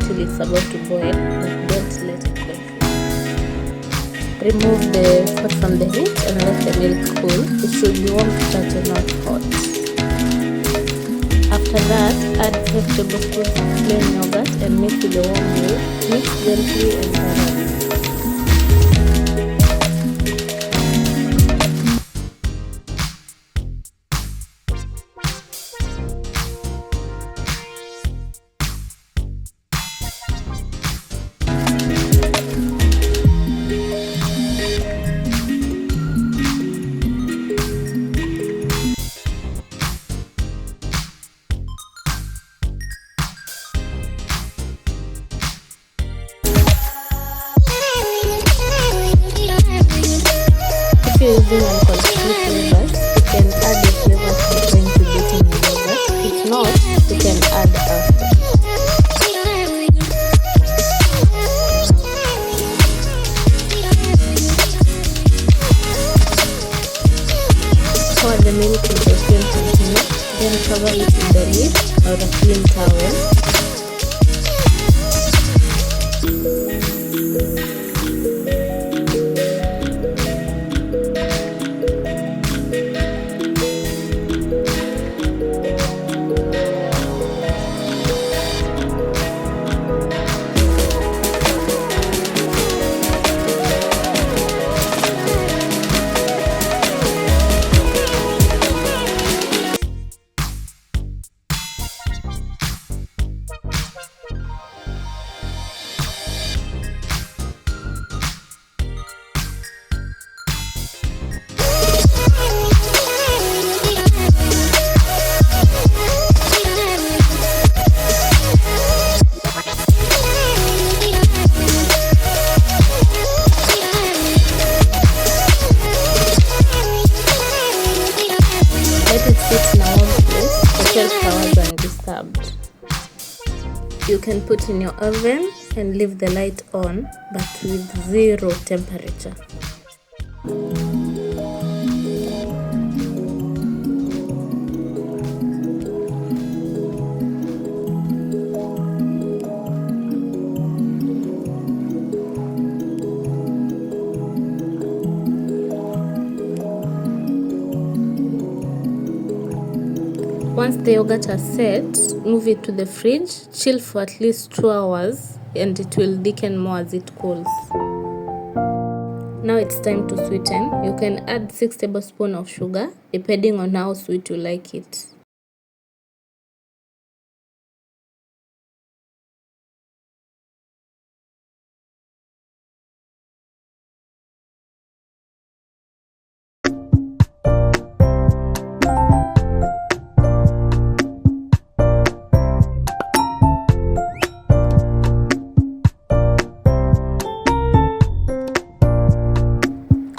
until it's about to boil, but don't let it go. Remove the pot from the heat and let the milk cool. It should be warm to touch and not hot. After that, add 5 tablespoons of plain yogurt and mix with the warm milk. Mix gently and thoroughly. If you're using unwanted flavors, you can add the flavors you're going to get in your yogurt. If not, you can add after. Pour the milk into a clean container, then cover it with the lid or a clean towel. Let it sit in a warm place for 12 hours undisturbed. You can put in your oven and leave the light on, but with 0 temperature. Once the yogurt has set, move it to the fridge, chill for at least 2 hours, and it will thicken more as it cools. Now it's time to sweeten. You can add 6 tablespoons of sugar, depending on how sweet you like it.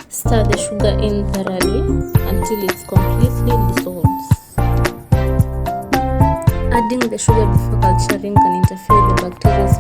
Stir the sugar in thoroughly until it's completely dissolves. Adding the sugar before culturing can interfere with the bacteria's